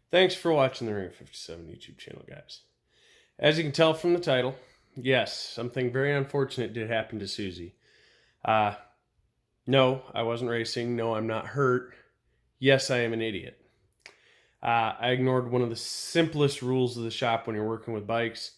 Thanks for watching the Ring 57 YouTube channel, guys. As you can tell from the title, yes, something very unfortunate did happen to Susie. No, I wasn't racing. No, I'm not hurt. Yes, I am an idiot. I ignored one of the simplest rules of the shop when you're working with bikes,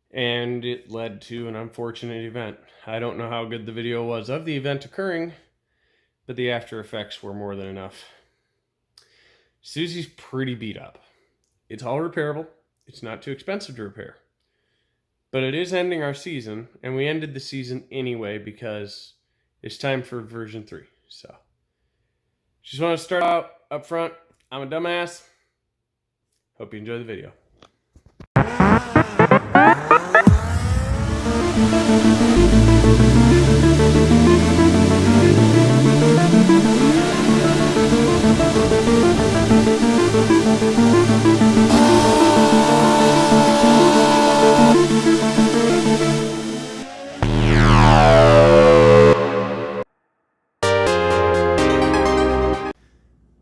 and it led to an unfortunate event. I don't know how good the video was of the event occurring, but the after effects were more than enough. Susie's pretty beat up. It's all repairable. It's not too expensive to repair. But it is ending our season, and we ended the season anyway because it's time for version 3. So, just want to start out up front. I'm a dumbass. Hope you enjoy the video.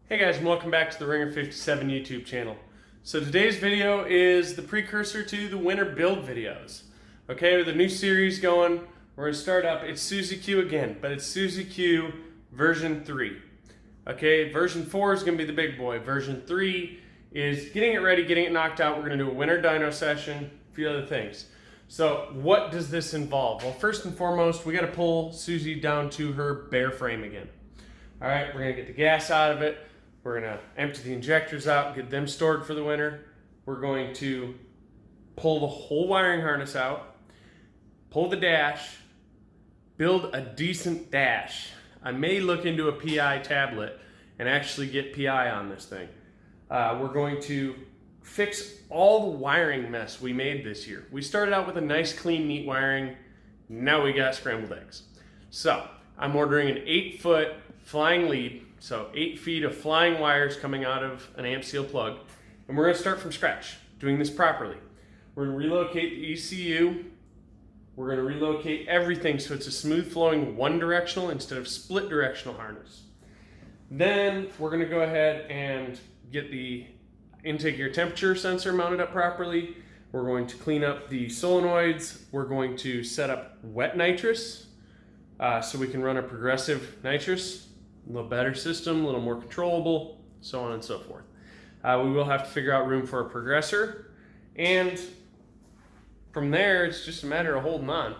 Hey guys, and welcome back to the Ringer 57 YouTube channel. So today's video is the precursor to the winter build videos. Okay, with a new series going, we're going to start up. It's Suzi-Q again, but it's Suzi-Q version 3. Okay, version 4 is going to be the big boy. Version 3 is getting it ready, getting it knocked out. We're going to do a winter dyno session, a few other things. So what does this involve? Well, first and foremost, we got to pull Susie down to her bare frame again. All right, we're going to get the gas out of it. We're going to empty the injectors out, get them stored for the winter. We're going to pull the whole wiring harness out, pull the dash, build a decent dash. I may look into a PI tablet and actually get PI on this thing. We're going to fix all the wiring mess we made this year. We started out with a nice, clean, neat wiring. Now we got scrambled eggs. So I'm ordering an 8-foot flying lead. So 8 feet of flying wires coming out of an amp seal plug. And we're going to start from scratch, doing this properly. We're going to relocate the ECU. We're going to relocate everything so it's a smooth flowing one directional instead of split directional harness. Then we're going to go ahead and get the intake air temperature sensor mounted up properly. We're going to clean up the solenoids. We're going to set up wet nitrous so we can run a progressive nitrous. A little better system, a little more controllable, so on and so forth. We will have to figure out room for a progressor, and from there, it's just a matter of holding on.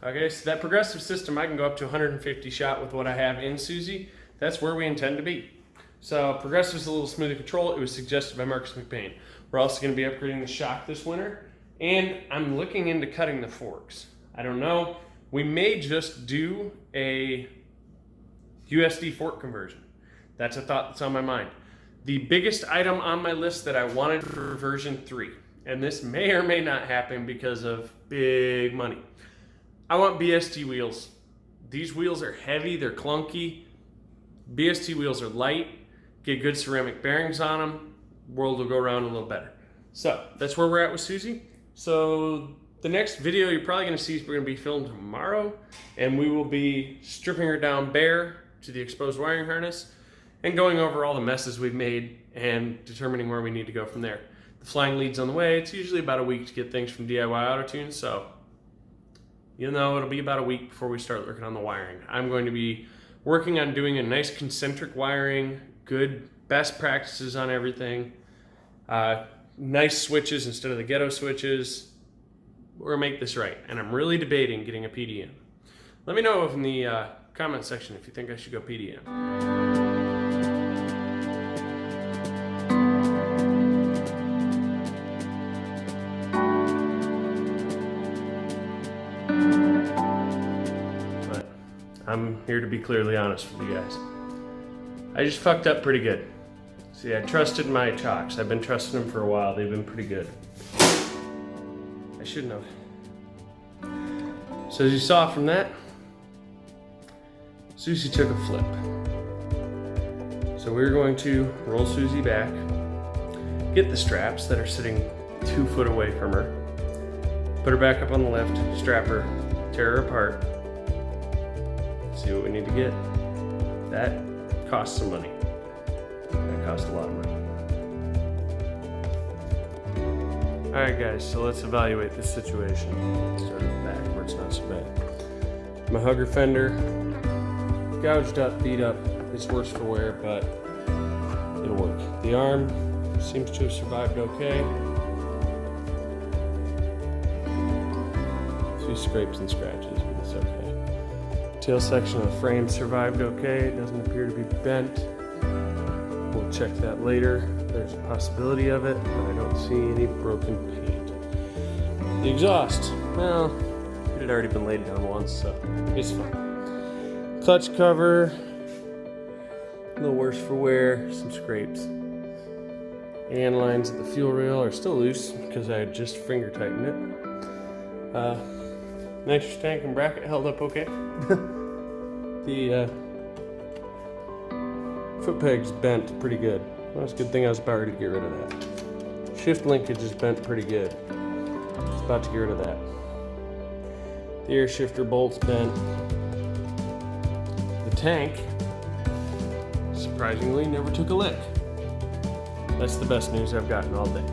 Okay, so that progressive system, I can go up to 150 shot with what I have in Susie. That's where we intend to be. So progressive is a little smoother control. It was suggested by Marcus McBain. We're also going to be upgrading the shock this winter, and I'm looking into cutting the forks. I don't know. We may just do a USD fork conversion. That's a thought that's on my mind. The biggest item on my list that I wanted for version 3, and this may or may not happen because of big money. I want BST wheels. These wheels are heavy, they're clunky. BST wheels are light, get good ceramic bearings on them, world will go around a little better. So that's where we're at with Susie. So the next video you're probably going to see is we're going to be filmed tomorrow, and we will be stripping her down bare to the exposed wiring harness and going over all the messes we've made and determining where we need to go from there. The flying lead's on the way. It's usually about a week to get things from DIY Auto-Tune, so you know it'll be about a week before we start working on the wiring. I'm going to be working on doing a nice concentric wiring, good best practices on everything, nice switches instead of the ghetto switches. We're gonna make this right, and I'm really debating getting a PDM. Let me know in the comment section if you think I should go PDM. But I'm here to be clearly honest with you guys. I just fucked up pretty good. See, I trusted my chocks. I've been trusting them for a while. They've been pretty good. I shouldn't have. So as you saw from that, Susie took a flip. So we're going to roll Susie back, get the straps that are sitting 2 foot away from her, put her back up on the lift, strap her, tear her apart, see what we need to get. That costs some money. That cost a lot of money. Alright guys, so let's evaluate this situation. Start at the back where it's not so bad. My hugger fender, gouged up, beat up. It's worse for wear, but it'll work. The arm seems to have survived okay. A few scrapes and scratches, but it's okay. Tail section of the frame survived okay. It doesn't appear to be bent. We'll check that later. There's a possibility of it, but I don't see any broken paint. The exhaust, well, it had already been laid down once, so it's fine. Clutch cover, a little worse for wear, some scrapes. And lines at the fuel rail are still loose because I had just finger tightened it. Nitrous tank and bracket held up okay. The foot peg's bent pretty good. Well, it's a good thing I was about ready to get rid of that. Shift linkage is bent pretty good. It's about to get rid of that. The air shifter bolt's bent. The tank, surprisingly, never took a lick. That's the best news I've gotten all day.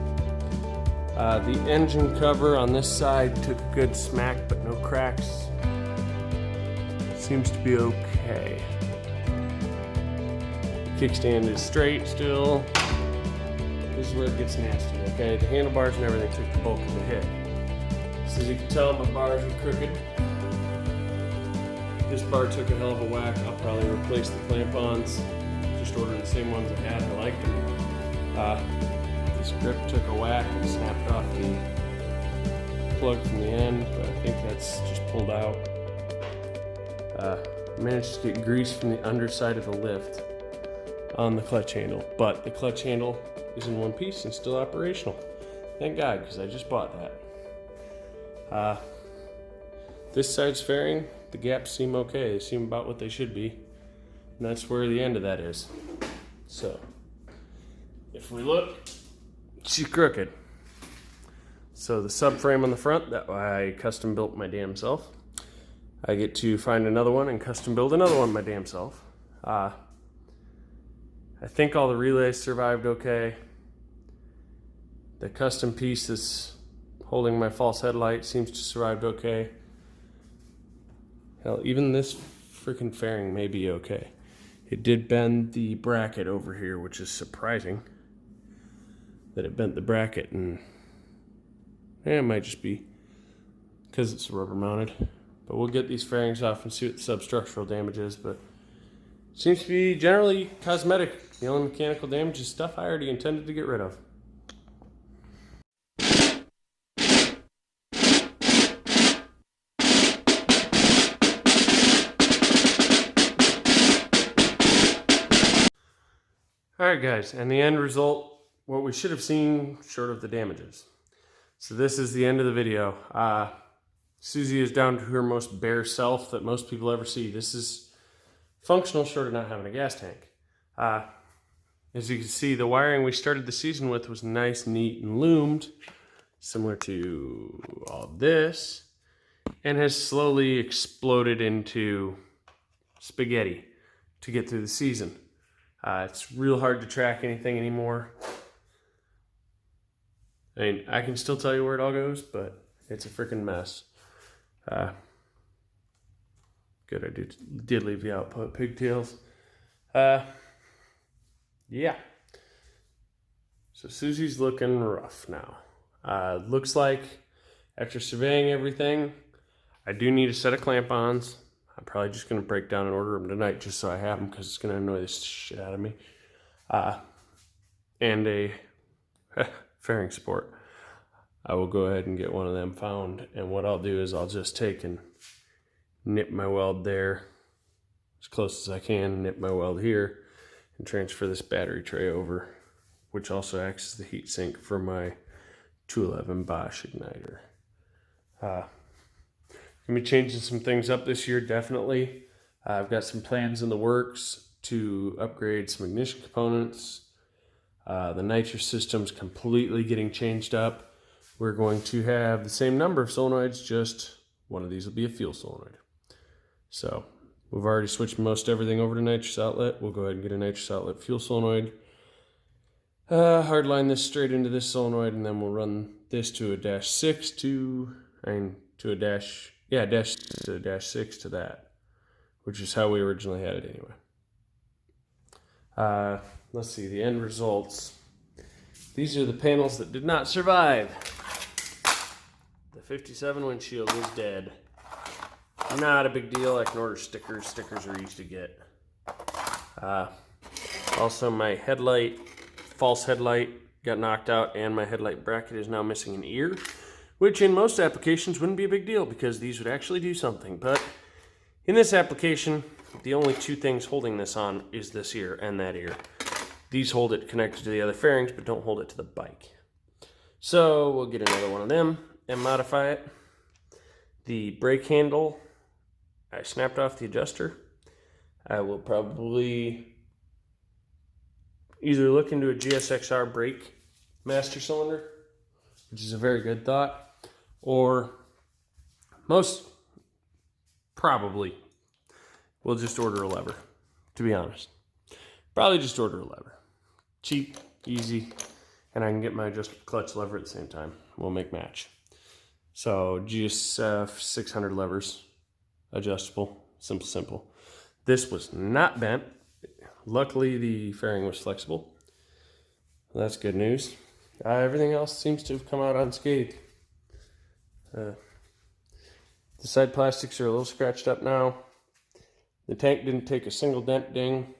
The engine cover on this side took a good smack, but no cracks. Seems to be okay. Kickstand is straight still. This is where it gets nasty, okay? The handlebars and everything took the bulk of the hit. So as you can tell, my bars are crooked. This bar took a hell of a whack. I'll probably replace the clamp-ons. Just order the same ones I had. I liked them. This grip took a whack and snapped off the plug from the end, but I think that's just pulled out. Managed to get grease from the underside of the lift on the clutch handle, but the clutch handle is in one piece and still operational. Thank God, because I just bought that. This side's fairing, the gaps seem okay. They seem about what they should be, and that's where the end of that is. So, if we look, she's crooked. So the subframe on the front, that I custom built my damn self. I get to find another one and custom build another one my damn self. I think all the relays survived okay. The custom piece that's holding my false headlight seems to survived okay. Hell, even this freaking fairing may be okay. It did bend the bracket over here, which is surprising that it bent the bracket, and it might just be because it's rubber mounted. But we'll get these fairings off and see what the substructural damage is, but seems to be generally cosmetic. The only mechanical damage is stuff I already intended to get rid of. Alright guys, and the end result, what we should have seen short of the damages. So this is the end of the video. Suzi is down to her most bare self that most people ever see. This is functional short of not having a gas tank. As you can see, the wiring we started the season with was nice, neat, and loomed, similar to all this, and has slowly exploded into spaghetti to get through the season. It's real hard to track anything anymore. I mean, I can still tell you where it all goes, but it's a freaking mess. Good, I did leave the output pigtails. Yeah. So Suzi's looking rough now. Looks like after surveying everything, I do need a set of clamp-ons. I'm probably just going to break down and order them tonight just so I have them, because it's going to annoy the shit out of me. And a fairing support. I will go ahead and get one of them found, and what I'll do is I'll just take and nip my weld there as close as I can, nip my weld here, and transfer this battery tray over, which also acts as the heat sink for my 211 Bosch igniter. Gonna be changing some things up this year, definitely. I've got some plans in the works to upgrade some ignition components. The nitrous system's completely getting changed up. We're going to have the same number of solenoids, just one of these will be a fuel solenoid. So we've already switched most everything over to nitrous outlet. We'll go ahead and get a nitrous outlet fuel solenoid. Hardline this straight into this solenoid, and then we'll run this to a -6 to, to a dash, yeah, dash to a -6 to that, which is how we originally had it anyway. Let's see, the end results. These are the panels that did not survive. The 57 windshield is dead. Not a big deal. I can order stickers. Stickers are easy to get. Also, my headlight, false headlight, got knocked out, and my headlight bracket is now missing an ear, which in most applications wouldn't be a big deal because these would actually do something. But in this application, the only two things holding this on is this ear and that ear. These hold it connected to the other fairings, but don't hold it to the bike. So we'll get another one of them and modify it. The brake handle, I snapped off the adjuster. I will probably either look into a GSXR brake master cylinder, which is a very good thought, or most probably we'll just order a lever, to be honest. Probably just order a lever. Cheap, easy, and I can get my adjustable clutch lever at the same time. We'll make match. So GS 600 levers, adjustable, simple. This was not bent. Luckily, the fairing was flexible. That's good news. Everything else seems to have come out unscathed. The side plastics are a little scratched up now. The tank didn't take a single dent, ding.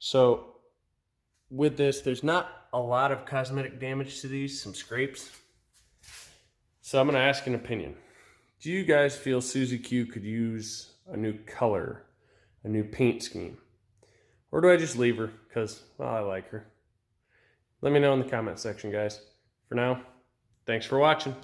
So with this, there's not a lot of cosmetic damage to these, some scrapes. So I'm going to ask an opinion. Do you guys feel Suzi-Q could use a new color, a new paint scheme? Or do I just leave her because, well, I like her? Let me know in the comment section, guys. For now, thanks for watching.